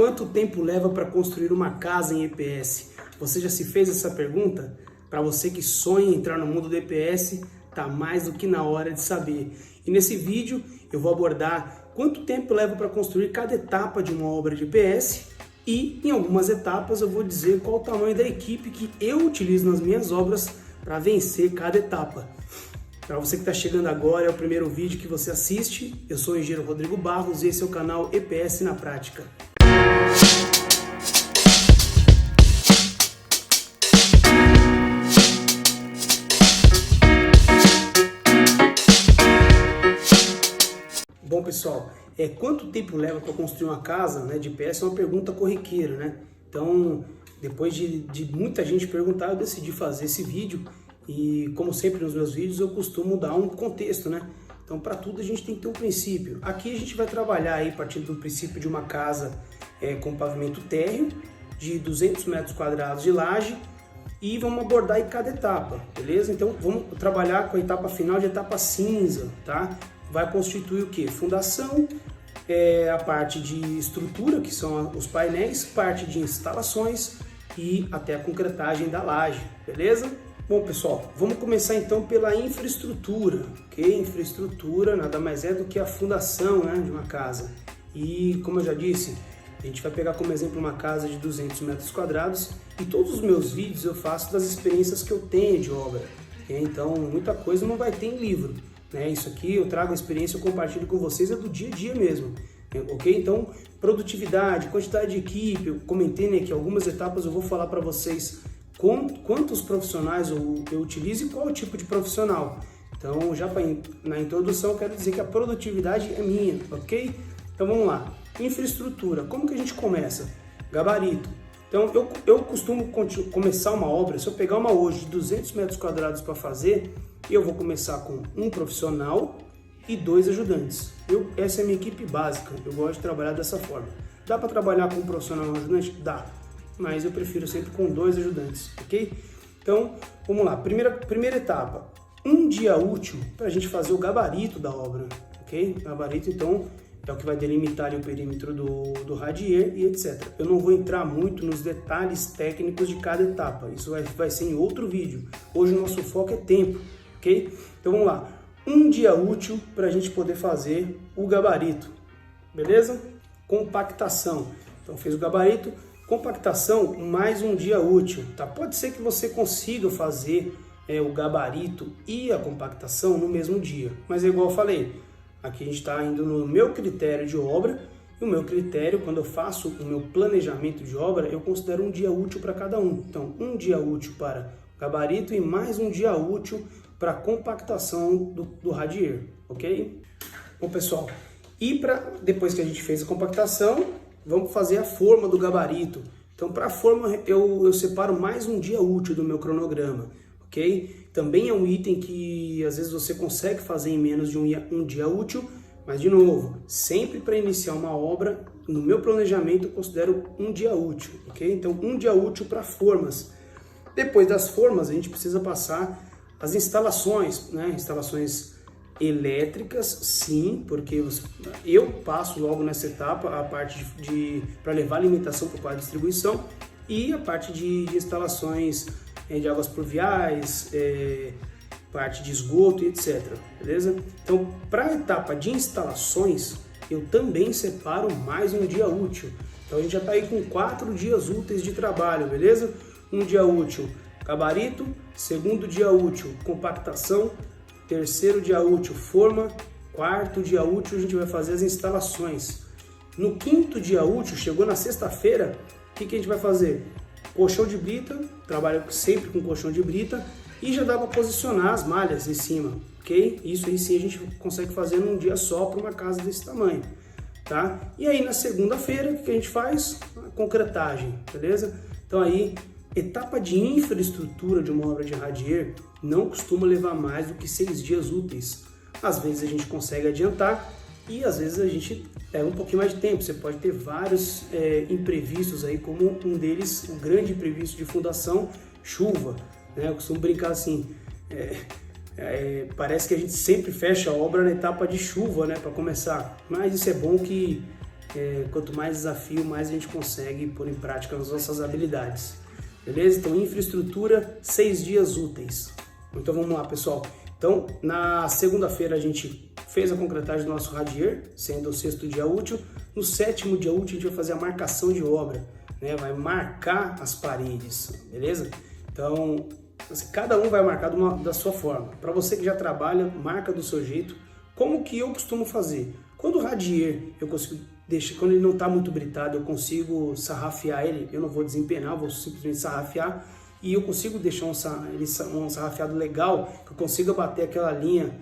Quanto tempo leva para construir uma casa em EPS? Você já se fez essa pergunta? Para você que sonha em entrar no mundo do EPS, tá mais do que na hora de saber. E nesse vídeo eu vou abordar quanto tempo leva para construir cada etapa de uma obra de EPS e em algumas etapas eu vou dizer qual o tamanho da equipe que eu utilizo nas minhas obras para vencer cada etapa. Para você que está chegando agora, é o primeiro vídeo que você assiste. Eu sou o engenheiro Rodrigo Barros e esse é o canal EPS na Prática. Bom, pessoal, quanto tempo leva para construir uma casa, né, de EPS é uma pergunta corriqueira, né? Então, depois de muita gente perguntar, eu decidi fazer esse vídeo. E como sempre nos meus vídeos eu costumo dar um contexto, né? Então para tudo a gente tem que ter um princípio. Aqui a gente vai trabalhar aí partindo do princípio de uma casa com pavimento térreo de 200 metros quadrados de laje e vamos abordar aí cada etapa, beleza? Então vamos trabalhar com a etapa final de etapa cinza, tá? Vai constituir o que? Fundação, a parte de estrutura, que são os painéis, parte de instalações e até a concretagem da laje, beleza? Bom, pessoal, vamos começar então pela infraestrutura, ok? Infraestrutura nada mais é do que a fundação, né, de uma casa. E, como eu já disse, a gente vai pegar como exemplo uma casa de 200 metros quadrados e todos os meus vídeos eu faço das experiências que eu tenho de obra. Okay? Então, muita coisa não vai ter em livro, né? Isso aqui eu trago a experiência, eu compartilho com vocês, é do dia a dia mesmo. Ok? Então, produtividade, quantidade de equipe, eu comentei, né, que algumas etapas eu vou falar para vocês quantos profissionais eu utilizo e qual o tipo de profissional. Então, já na introdução, eu quero dizer que a produtividade é minha, ok? Então, vamos lá. Infraestrutura. Como que a gente começa? Gabarito. Então, eu costumo começar uma obra, se eu pegar uma hoje de 200 metros quadrados para fazer, eu vou começar com um profissional e 2 ajudantes. Essa é a minha equipe básica, eu gosto de trabalhar dessa forma. Dá para trabalhar com um profissional e um ajudante? Dá. Mas eu prefiro sempre com 2 ajudantes, ok? Então, vamos lá. Primeira etapa, um dia útil para a gente fazer o gabarito da obra, ok? Gabarito, então, é o que vai delimitar ali o perímetro do radier e etc. Eu não vou entrar muito nos detalhes técnicos de cada etapa, isso vai ser em outro vídeo. Hoje o nosso foco é tempo, ok? Então, vamos lá. Um dia útil para a gente poder fazer o gabarito, beleza? Compactação. Então, fez o gabarito. Compactação, mais um dia útil, tá? Pode ser que você consiga fazer o gabarito e a compactação no mesmo dia, mas é igual eu falei, aqui a gente está indo no meu critério de obra, e o meu critério, quando eu faço o meu planejamento de obra, eu considero um dia útil para cada um. Então, um dia útil para gabarito e mais um dia útil para compactação do radier, ok? Bom, pessoal, e depois que a gente fez a compactação, vamos fazer a forma do gabarito. Então, para a forma, eu separo mais um dia útil do meu cronograma, ok? Também é um item que, às vezes, você consegue fazer em menos de um dia útil, mas, de novo, sempre para iniciar uma obra, no meu planejamento, eu considero um dia útil, ok? Então, um dia útil para formas. Depois das formas, a gente precisa passar as instalações, né? Instalações elétricas, sim, porque eu passo logo nessa etapa a parte para levar alimentação para o quadro de distribuição e a parte de instalações de águas pluviais, parte de esgoto e etc, beleza? Então, para a etapa de instalações, eu também separo mais um dia útil. Então, a gente já está aí com 4 dias úteis de trabalho, beleza? Um dia útil, gabarito. Segundo dia útil, compactação. Terceiro dia útil, forma. Quarto dia útil, a gente vai fazer as instalações. No quinto dia útil, chegou na sexta-feira, o que a gente vai fazer? Colchão de brita, trabalho sempre com colchão de brita, e já dá para posicionar as malhas em cima, ok? Isso aí sim a gente consegue fazer num dia só para uma casa desse tamanho, tá? E aí na segunda-feira, o que a gente faz? A concretagem, beleza? Então aí, etapa de infraestrutura de uma obra de radier não costuma levar mais do que 6 dias úteis. Às vezes a gente consegue adiantar e às vezes a gente leva um pouquinho mais de tempo. Você pode ter vários imprevistos aí, como um deles, o grande imprevisto de fundação, chuva, né? Eu costumo brincar assim, parece que a gente sempre fecha a obra na etapa de chuva, né, para começar, mas isso é bom que quanto mais desafio, mais a gente consegue pôr em prática as nossas habilidades. Beleza? Então, infraestrutura, 6 dias úteis. Então, vamos lá, pessoal. Então, na segunda-feira a gente fez a concretagem do nosso radier, sendo o 6º dia útil. No 7º dia útil, a gente vai fazer a marcação de obra, né? Vai marcar as paredes, beleza? Então, cada um vai marcar da sua forma. Para você que já trabalha, marca do seu jeito. Como que eu costumo fazer? Quando o radier, eu consigo deixar, quando ele não está muito britado, eu consigo sarrafiar ele. Eu não vou desempenar, vou simplesmente sarrafiar. E eu consigo deixar um sarrafiado legal, que eu consiga bater aquela linha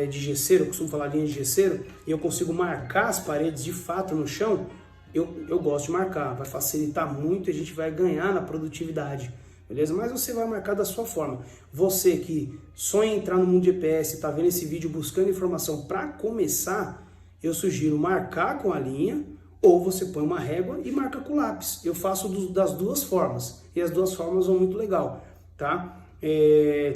de gesseiro, eu costumo falar linha de gesseiro, e eu consigo marcar as paredes de fato no chão. Eu gosto de marcar, vai facilitar muito e a gente vai ganhar na produtividade. Beleza? Mas você vai marcar da sua forma. Você que sonha em entrar no mundo de EPS, está vendo esse vídeo buscando informação para começar, eu sugiro marcar com a linha ou você põe uma régua e marca com lápis. Eu faço das duas formas e as duas formas vão muito legal, tá?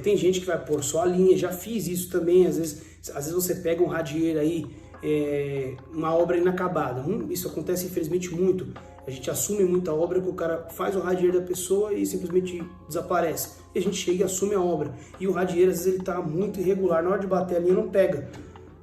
Tem gente que vai pôr só a linha, já fiz isso também. Às vezes você pega um radier aí, uma obra inacabada. Isso acontece infelizmente muito. A gente assume muita obra que o cara faz o radier da pessoa e simplesmente desaparece. E a gente chega e assume a obra. E o radier, às vezes, ele está muito irregular. Na hora de bater a linha, não pega,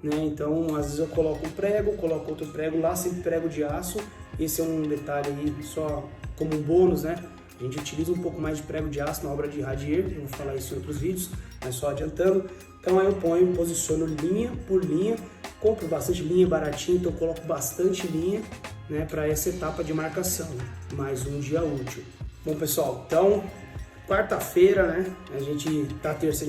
né? Então, às vezes eu coloco um prego, coloco outro prego lá, sempre prego de aço. Esse é um detalhe aí, só como um bônus, né? A gente utiliza um pouco mais de prego de aço na obra de radier. Eu vou falar isso em outros vídeos, mas só adiantando. Então, aí eu posiciono linha por linha. Compro bastante linha baratinha, então eu coloco bastante linha, né, para essa etapa de marcação. Mais um dia útil. Bom, pessoal, então quarta-feira, né, a gente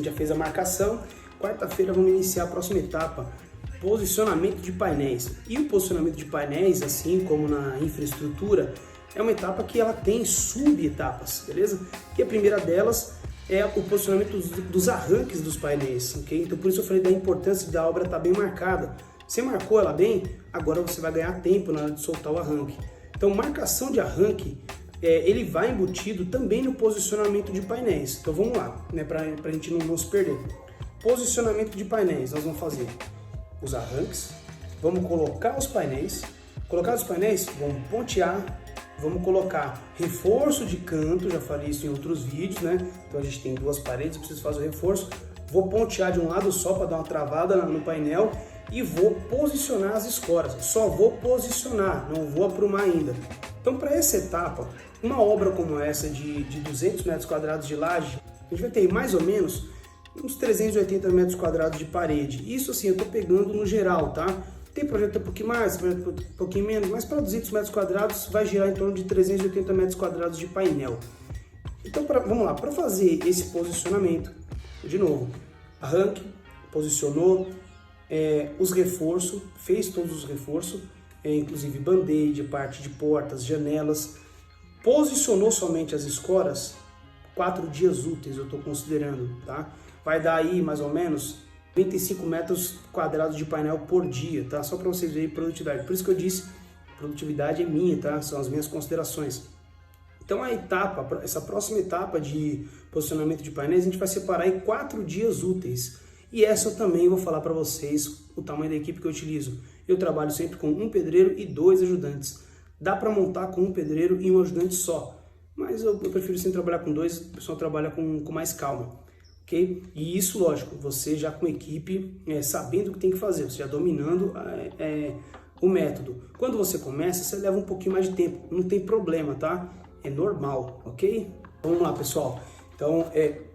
já fez a marcação. Quarta-feira vamos iniciar a próxima etapa, posicionamento de painéis. E o posicionamento de painéis, assim como na infraestrutura, é uma etapa que ela tem subetapas, beleza? Que a primeira delas é o posicionamento dos arranques dos painéis, ok? Então por isso eu falei da importância da obra estar bem marcada. Você marcou ela bem, agora você vai ganhar tempo na hora de soltar o arranque. Então marcação de arranque, ele vai embutido também no posicionamento de painéis. Então vamos lá, né, para a gente não se perder. Posicionamento de painéis, nós vamos fazer os arranques, vamos colocar os painéis, vamos pontear, vamos colocar reforço de canto, já falei isso em outros vídeos, né? Então a gente tem duas paredes, eu preciso fazer o reforço. Vou pontear de um lado só para dar uma travada no painel e vou posicionar as escoras. Só vou posicionar, não vou aprumar ainda. Então para essa etapa, uma obra como essa de 200 metros quadrados de laje, a gente vai ter mais ou menos uns 380 metros quadrados de parede. Isso assim, eu estou pegando no geral, tá? Tem projeto um pouquinho mais, projeto um pouquinho menos, mas para 200 metros quadrados vai girar em torno de 380 metros quadrados de painel. Então, vamos lá, para fazer esse posicionamento, de novo, arranque, posicionou, os reforços, fez todos os reforços, inclusive band-aid, parte de portas, janelas, posicionou somente as escoras, 4 dias úteis eu estou considerando, tá? Vai dar aí mais ou menos 25 metros quadrados de painel por dia, tá? Só para vocês verem produtividade. Por isso que eu disse, produtividade é minha, tá? São as minhas considerações. Então essa próxima etapa de posicionamento de painéis, a gente vai separar em 4 dias úteis. E essa eu também vou falar para vocês o tamanho da equipe que eu utilizo. Eu trabalho sempre com um pedreiro e 2 ajudantes. Dá para montar com um pedreiro e um ajudante só. Mas eu prefiro sempre trabalhar com 2, o pessoal trabalha com mais calma. Okay? E isso, lógico, você já com equipe, sabendo o que tem que fazer, você já dominando o método. Quando você começa, você leva um pouquinho mais de tempo, não tem problema, tá? É normal, ok? Vamos lá, pessoal. Então,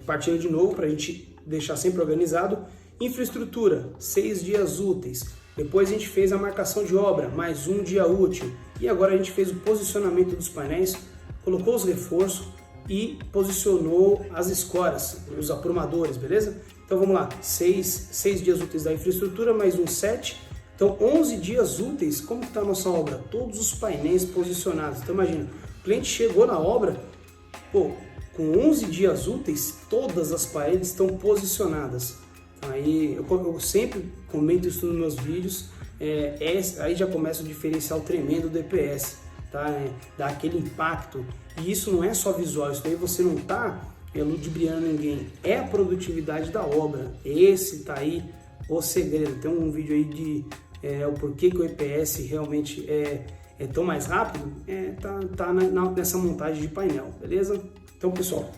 partindo de novo, para a gente deixar sempre organizado. Infraestrutura, 6 dias úteis. Depois a gente fez a marcação de obra, mais um dia útil. E agora a gente fez o posicionamento dos painéis, colocou os reforços, e posicionou as escoras, os aprumadores, beleza? Então vamos lá, 6 dias úteis da infraestrutura, mais um 7. Então 11 dias úteis, como está a nossa obra? Todos os painéis posicionados. Então imagina, o cliente chegou na obra, pô, com 11 dias úteis, todas as paredes estão posicionadas. Aí eu sempre comento isso nos meus vídeos, aí já começa o diferencial tremendo do EPS. Tá? Dá aquele impacto, e isso não é só visual, isso daí você não está ludibriando ninguém, é a produtividade da obra. Esse tá aí o segredo. Tem um vídeo aí de o porquê que o EPS realmente tão mais rápido, nessa montagem de painel, beleza? Então, pessoal,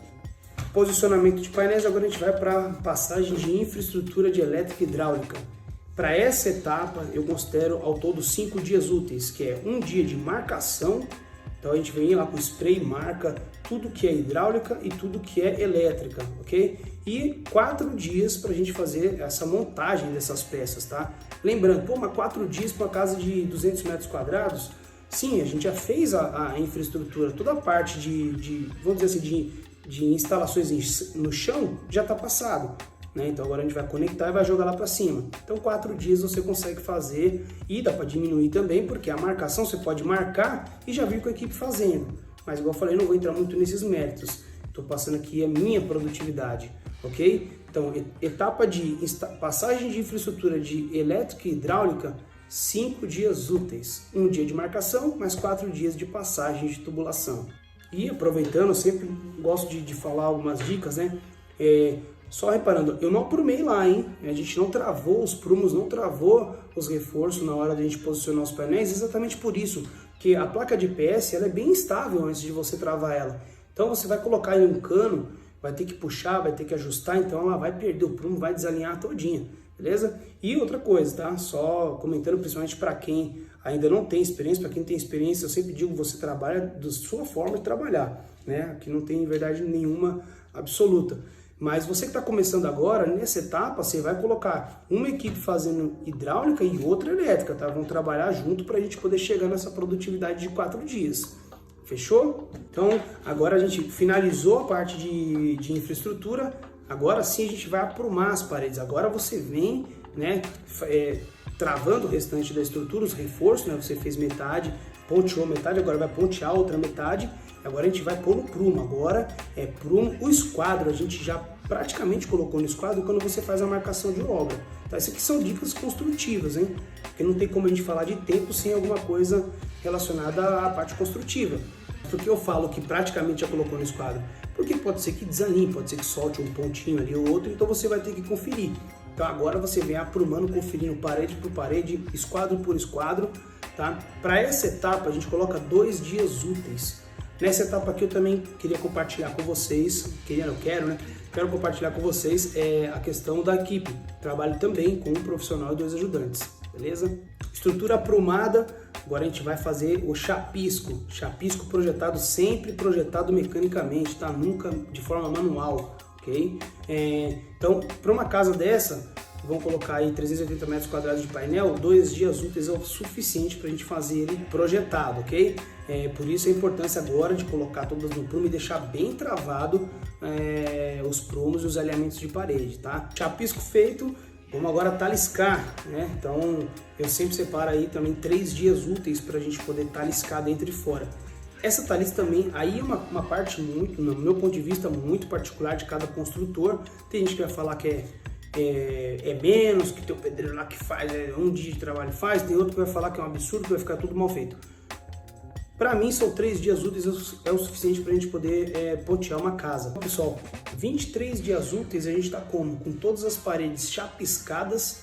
posicionamento de painéis, agora a gente vai para passagem de infraestrutura de elétrica e hidráulica. Para essa etapa, eu considero ao todo 5 dias úteis, que é um dia de marcação. Então a gente vem lá com o spray, marca tudo que é hidráulica e tudo que é elétrica, ok? E 4 dias para a gente fazer essa montagem dessas peças, tá? Lembrando, mas 4 dias para uma casa de 200 metros quadrados? Sim, a gente já fez a infraestrutura, toda a parte vamos dizer assim, de instalações no chão já está passado. Né? Então agora a gente vai conectar e vai jogar lá para cima. Então 4 dias você consegue fazer e dá para diminuir também, porque a marcação você pode marcar e já vir com a equipe fazendo. Mas igual eu falei, não vou entrar muito nesses méritos. Estou passando aqui a minha produtividade, ok? Então etapa de passagem de infraestrutura de elétrica e hidráulica, 5 dias úteis. Um dia de marcação, mais 4 dias de passagem de tubulação. E aproveitando, eu sempre gosto de falar algumas dicas, né? Só reparando, eu não aprumei lá, hein? A gente não travou os prumos, não travou os reforços na hora de a gente posicionar os painéis, exatamente por isso, que a placa de IPS ela é bem instável antes de você travar ela. Então você vai colocar em um cano, vai ter que puxar, vai ter que ajustar, então ela vai perder o prumo, vai desalinhar todinha, beleza? E outra coisa, tá? Só comentando principalmente para quem ainda não tem experiência, para quem tem experiência, eu sempre digo, você trabalha da sua forma de trabalhar, né? Aqui não tem verdade nenhuma absoluta. Mas você que está começando agora, nessa etapa, você vai colocar uma equipe fazendo hidráulica e outra elétrica, tá? Vão trabalhar junto para a gente poder chegar nessa produtividade de 4 dias. Fechou? Então, agora a gente finalizou a parte de infraestrutura, agora sim a gente vai aprumar as paredes. Agora você vem, né, travando o restante da estrutura, os reforços, né? Você fez metade, ponteou metade, agora vai pontear a outra metade. Agora a gente vai pôr no prumo, agora é prumo, o esquadro a gente já praticamente colocou no esquadro quando você faz a marcação de obra. Tá? Isso aqui são dicas construtivas, hein? Porque não tem como a gente falar de tempo sem alguma coisa relacionada à parte construtiva. Por que eu falo que praticamente já colocou no esquadro? Porque pode ser que desanime, pode ser que solte um pontinho ali ou outro, então você vai ter que conferir. Então agora você vem aprumando, conferindo parede por parede, esquadro por esquadro, tá? Para essa etapa a gente coloca 2 dias úteis. Nessa etapa aqui eu também queria compartilhar com vocês, quero compartilhar com vocês a questão da equipe. Trabalho também com um profissional e 2 ajudantes, beleza? Estrutura aprumada, agora a gente vai fazer o chapisco. Chapisco projetado, sempre projetado mecanicamente, tá? Nunca de forma manual, ok? Então, para uma casa dessa, vamos colocar aí 380 metros quadrados de painel, 2 dias úteis é o suficiente para a gente fazer ele projetado, ok? Por isso a importância agora de colocar todas no prumo e deixar bem travado os prumos e os alinhamentos de parede, tá? Chapisco feito, vamos agora taliscar, né? Então eu sempre separo aí também 3 dias úteis para a gente poder taliscar dentro e fora. Essa talice também, aí é uma parte muito, no meu ponto de vista, muito particular de cada construtor. Tem gente que vai falar que é menos, que tem o pedreiro lá que faz, um dia de trabalho faz, tem outro que vai falar que é um absurdo, que vai ficar tudo mal feito. Para mim, são 3 dias úteis é o suficiente para a gente poder pontear uma casa. Pessoal, 23 dias úteis a gente está como? Com todas as paredes chapiscadas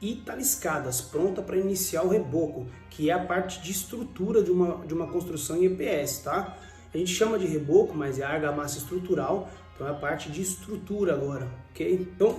e taliscadas, pronta para iniciar o reboco, que é a parte de estrutura de uma construção em EPS, tá? A gente chama de reboco, mas é argamassa estrutural. Então é a parte de estrutura agora, ok? Então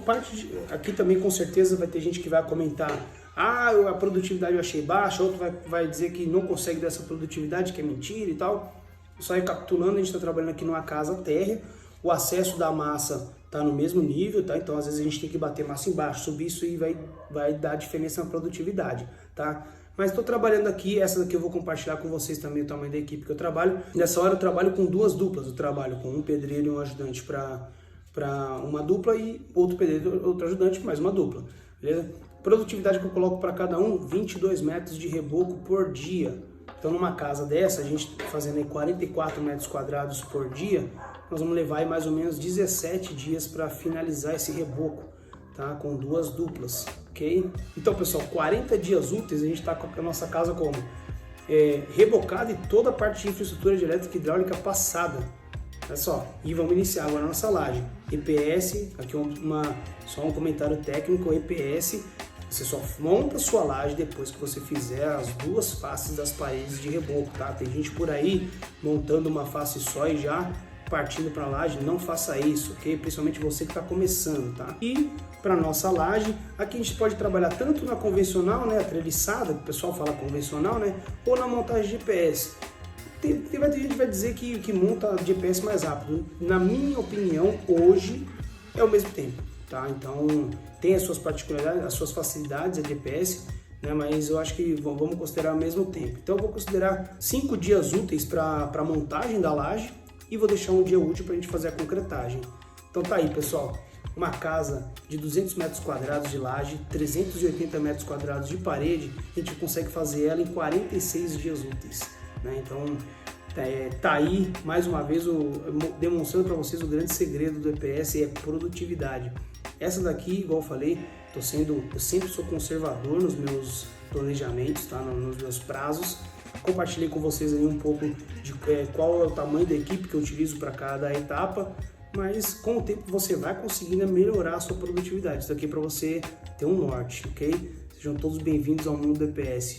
aqui também com certeza vai ter gente que vai comentar: ah, a produtividade eu achei baixa, outro vai dizer que não consegue dessa produtividade, que é mentira e tal. Só recapitulando, a gente está trabalhando aqui numa casa térrea, o acesso da massa está no mesmo nível, tá? Então às vezes a gente tem que bater massa embaixo, subir isso e vai dar diferença na produtividade, tá? Mas estou trabalhando aqui, essa daqui eu vou compartilhar com vocês também o tamanho da equipe que eu trabalho. Nessa hora eu trabalho com 2 duplas, eu trabalho com um pedreiro e um ajudante para uma dupla e outro pedreiro e outro ajudante mais uma dupla, beleza? Produtividade que eu coloco para cada um, 22 metros de reboco por dia. Então numa casa dessa, a gente fazendo aí 44 metros quadrados por dia, nós vamos levar aí mais ou menos 17 dias para finalizar esse reboco, tá? Com 2 duplas. Okay? Então, pessoal, 40 dias úteis a gente está com a nossa casa como? Rebocada e toda a parte de infraestrutura de elétrica e hidráulica passada. Olha só, e vamos iniciar agora a nossa laje. EPS, aqui só um comentário técnico, EPS Você só monta a sua laje depois que você fizer as duas faces das paredes de reboco, tá? Tem gente por aí montando uma face só e já partindo para a laje. Não faça isso, ok? Principalmente você que está começando, tá? E para nossa laje, aqui a gente pode trabalhar tanto na convencional, né, a treliçada, que o pessoal fala convencional, né, ou na montagem de EPS. Tem gente que vai dizer que monta de EPS mais rápido. Na minha opinião, hoje é o mesmo tempo, tá? Então tem as suas particularidades, as suas facilidades a de EPS, né? Mas eu acho que vamos considerar o mesmo tempo. Então eu vou considerar 5 dias úteis para a montagem da laje e vou deixar um dia útil para a gente fazer a concretagem. Então tá aí, pessoal, uma casa de 200 metros quadrados de laje, 380 metros quadrados de parede, a gente consegue fazer ela em 46 dias úteis, né? Então tá aí mais uma vez demonstrando para vocês o grande segredo do EPS, é produtividade. Essa daqui, igual eu falei, eu sempre sou conservador nos meus planejamentos, tá? Nos meus prazos. Compartilhei com vocês aí um pouco de qual é o tamanho da equipe que eu utilizo para cada etapa, mas com o tempo você vai conseguindo melhorar a sua produtividade. Isso aqui é para você ter um norte, ok? Sejam todos bem-vindos ao mundo do EPS.